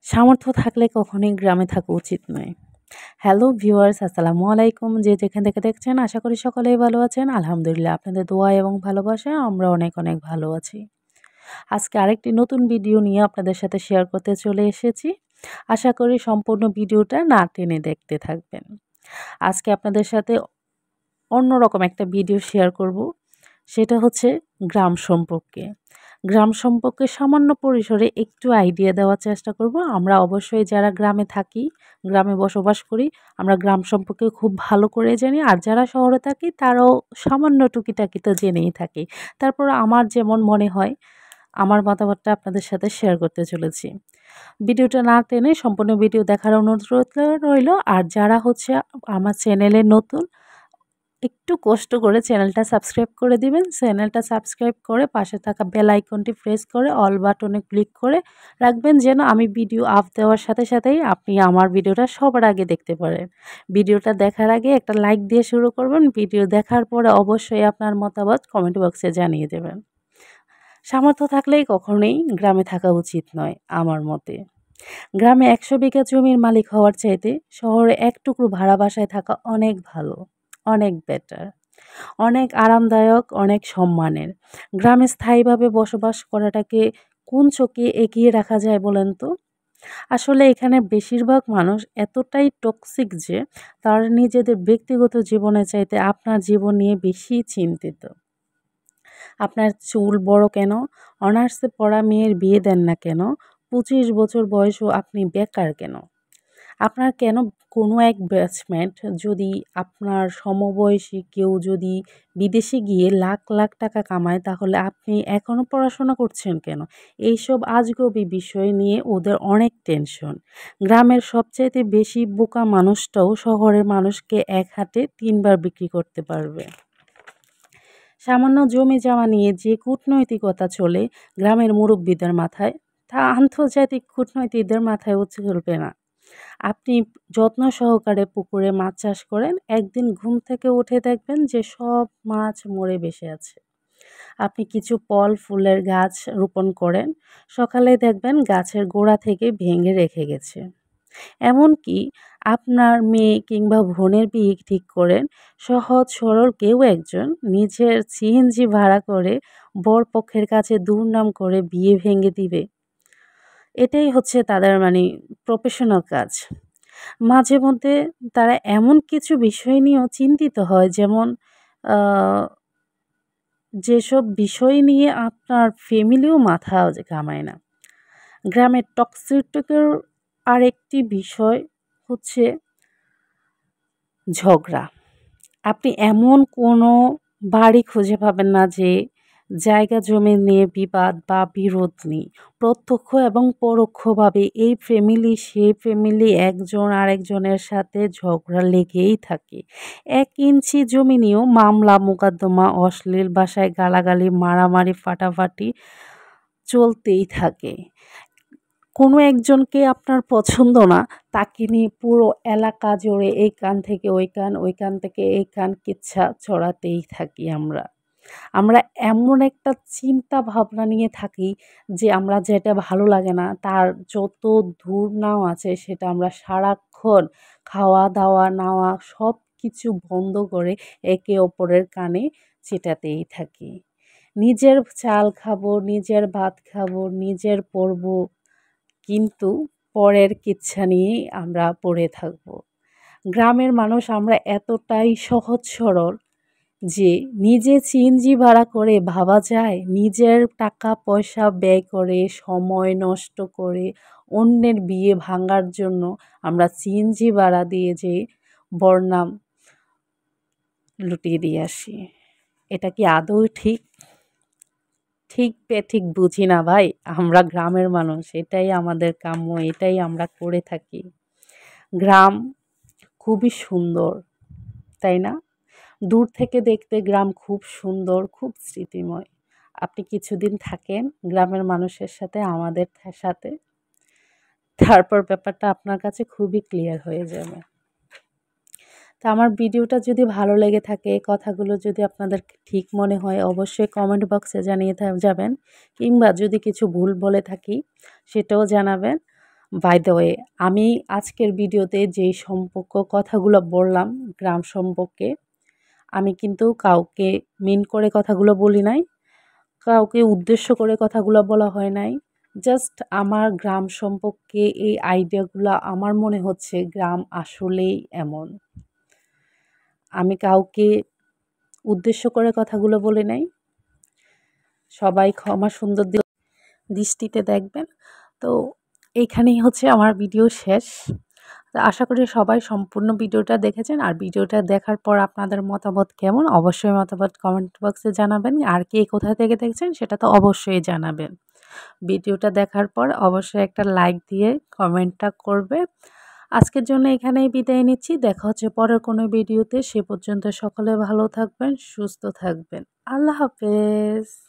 সামর্থ্য থাকলে কখনোই গ্রামে থাকা উচিত নয়। হ্যালো ভিউয়ার্স, আসসালামু আলাইকুম। যে যেখান থেকে দেখছেন আশা করি সকলেই ভালো আছেন। আলহামদুলিল্লাহ আপনাদের দোয়া এবং ভালোবাসায় আমরা অনেক অনেক ভালো আছি। আজকে আরেকটি নতুন ভিডিও নিয়ে আপনাদের সাথে শেয়ার করতে চলে এসেছি। আশা করি সম্পূর্ণ ভিডিওটা না টেনে দেখতে থাকবেন। আজকে আপনাদের সাথে অন্যরকম একটা ভিডিও শেয়ার করব। সেটা হচ্ছে গ্রাম সম্পর্কে। গ্রাম সম্পর্কে সামান্য পরিসরে একটু আইডিয়া দেওয়ার চেষ্টা করব। আমরা অবশ্যই যারা গ্রামে থাকি, গ্রামে বসবাস করি, আমরা গ্রাম সম্পর্কে খুব ভালো করে জানি। আর যারা শহরে থাকি তারাও সামান্য টুকিটাকি তো জেনেই থাকি। তারপর আমার যেমন মনে হয় আমার মতামতটা আপনাদের সাথে শেয়ার করতে চলেছি। ভিডিওটা না টেনে সম্পূর্ণ ভিডিও দেখার অনুরোধ রইল। আর যারা হচ্ছে আমার চ্যানেলে নতুন, একটু কষ্ট করে চ্যানেলটা সাবস্ক্রাইব করে দিবেন। চ্যানেলটা সাবস্ক্রাইব করে পাশে থাকা বেল আইকনটি প্রেস করে অল বাটনে ক্লিক করে রাখবেন, যেন আমি ভিডিও আপ দেওয়ার সাথে সাথেই আপনি আমার ভিডিওটা সবার আগে দেখতে পারেন। ভিডিওটা দেখার আগে একটা লাইক দিয়ে শুরু করবেন। ভিডিও দেখার পরে অবশ্যই আপনার মতামত কমেন্ট বক্সে জানিয়ে দেবেন। সামর্থ্য থাকলেই কখনোই গ্রামে থাকা উচিত নয় আমার মতে। গ্রামে ১০০ বিঘা জমির মালিক হওয়ার চাইতে শহরে এক টুকরো ভাড়া বাসায় থাকা অনেক ভালো, অনেক বেটার, অনেক আরামদায়ক, অনেক সম্মানের। গ্রামে স্থায়ীভাবে বসবাস করাটাকে কোন চোখে এগিয়ে রাখা যায় বলেন তো? আসলে এখানে বেশিরভাগ মানুষ এতটাই টক্সিক যে তারা নিজেদের ব্যক্তিগত জীবনের চাইতে আপনার জীবন নিয়ে বেশি চিন্তিত। আপনার চুল বড় কেন? অনার্সে পড়া মেয়ের বিয়ে দেন না কেন? ২৫ বছর বয়সেও আপনি বেকার কেন? আপনার কেন কোনো এক ব্যাচমেট যদি আপনার সমবয়সী কেউ যদি বিদেশে গিয়ে লাখ লাখ টাকা কামায়, তাহলে আপনি এখনও পড়াশোনা করছেন কেন? এইসব আজগুবি বিষয় নিয়ে ওদের অনেক টেনশন। গ্রামের সবচাইতে বেশি বোকা মানুষটাও শহরের মানুষকে এক হাতে ৩ বার বিক্রি করতে পারবে। সামান্য জমি জমা নিয়ে যে কূটনৈতিকতা চলে গ্রামের মুরব্বীদের মাথায়, তা আন্তর্জাতিক কূটনীতিকদের মাথায়ও চলবে না। আপনি যত্ন সহকারে পুকুরে মাছ চাষ করেন, একদিন ঘুম থেকে উঠে দেখবেন যে সব মাছ মরে ভেসে আছে। আপনি কিছু ফল ফুলের গাছ রোপণ করেন, সকালে দেখবেন গাছের গোড়া থেকে ভেঙে রেখে গেছে। এমনকি আপনার মেয়ে কিংবা বোনের বিয়ে ঠিক করেন, সহজ সরল কেউ একজন নিজের সিএনজি ভাড়া করে বরপক্ষের কাছে দুর্নাম করে বিয়ে ভেঙে দিবে। এটাই হচ্ছে তাদের প্রফেশনাল কাজ। মাঝে মধ্যে তারা এমন কিছু বিষয় নিয়েও চিন্তিত হয়, যেমন আ যেসব বিষয় নিয়ে আপনার ফ্যামিলিও মাথা ঘামায় না। গ্রামের টক্সিকের আরেকটি বিষয় হচ্ছে ঝগড়া। আপনি এমন কোনো বাড়ি খুঁজে পাবেন না যে জায়গা জমি নিয়ে বিবাদ বা বিরোধ নেই। প্রত্যক্ষ এবং পরোক্ষভাবে এই ফ্যামিলি সেই ফ্যামিলি একজন আরেকজনের সাথে ঝগড়া লেগেই থাকে। ১ ইঞ্চি জমি নিয়েও মামলা মোকদ্দমা, অশ্লীল ভাষায় গালাগালি, মারামারি, ফাটাফাটি চলতেই থাকে। কোনো একজনকে আপনার পছন্দ না, তাকে নিয়ে পুরো এলাকা জুড়ে এই কান থেকে ওই কান, ওই কান থেকে এই কান কিচ্ছা ছড়াতেই থাকি আমরা। আমরা এমন একটা চিন্তা ভাবনা নিয়ে থাকি যে আমরা যেটা ভালো লাগে না তার যত দুর্নাম আছে সেটা আমরা সারাক্ষণ খাওয়া-দাওয়া, নাওয়া সবকিছু বন্ধ করে একে অপরের কানে চেটাতেই থাকি। নিজের চাল খাবো, নিজের ভাত খাবো, নিজের পড়বো, কিন্তু পরের কিচ্ছা নিয়েই আমরা পড়ে থাকবো। গ্রামের মানুষ আমরা এতটাই সহজ সরল যে নিজে সিএনজি ভাড়া করে ভাবা যায়, নিজের টাকা পয়সা ব্যয় করে, সময় নষ্ট করে অন্যের বিয়ে ভাঙার জন্য আমরা সিএনজি ভাড়া দিয়ে যে বরনাম লুটিয়ে দিয়ে আসি। এটা কি আদৌ ঠিক? ঠিক বেঠিক বুঝি না ভাই। আমরা গ্রামের মানুষ, এটাই আমাদের কাম্য, এটাই আমরা করে থাকি। গ্রাম খুবই সুন্দর, তাই না? দূর থেকে দেখতে গ্রাম খুব সুন্দর, খুব স্মৃতিময়। আপনি কিছুদিন থাকেন গ্রামের মানুষের সাথে, আমাদের সাথে, তারপর ব্যাপারটা আপনার কাছে খুবই ক্লিয়ার হয়ে যাবে। তো আমার ভিডিওটা যদি ভালো লেগে থাকে, কথাগুলো যদি আপনাদের ঠিক মনে হয়, অবশ্যই কমেন্ট বক্সে জানিয়ে যাবেন, কিংবা যদি কিছু ভুল বলে থাকি সেটাও জানাবেন। বাই দ্য ওয়ে, আমি আজকের ভিডিওতে যেই কথাগুলো বললাম গ্রাম সম্পর্কে, আমি কিন্তু কাউকে মিন করে কথাগুলো বলি নাই, কাউকে উদ্দেশ্য করে কথাগুলো বলা হয় নাই। জাস্ট আমার গ্রাম সম্পর্কে এই আইডিয়াগুলা আমার মনে হচ্ছে গ্রাম আসলেই এমন। আমি কাউকে উদ্দেশ্য করে কথাগুলো বলি নাই। সবাই ক্ষমা সুন্দর দৃষ্টিতে দেখবেন। তো এইখানেই হচ্ছে আমার ভিডিও শেষ। তো আশা করি সবাই সম্পূর্ণ ভিডিওটা দেখেছেন। আর ভিডিওটা দেখার পর আপনাদের মতামত কেমন? অবশ্যই মতামত কমেন্ট বক্সে জানাবেন। আর কে কোথা থেকে দেখছেন সেটা তো অবশ্যই জানাবেন। ভিডিওটা দেখার পর অবশ্যই একটা লাইক দিয়ে কমেন্টটা করবে। আজকের জন্য এখানেই বিদায় নিচ্ছি। দেখা হচ্ছে পরের কোনো ভিডিওতে। সে পর্যন্ত সকলে ভালো থাকবেন, সুস্থ থাকবেন। আল্লাহ হাফেজ।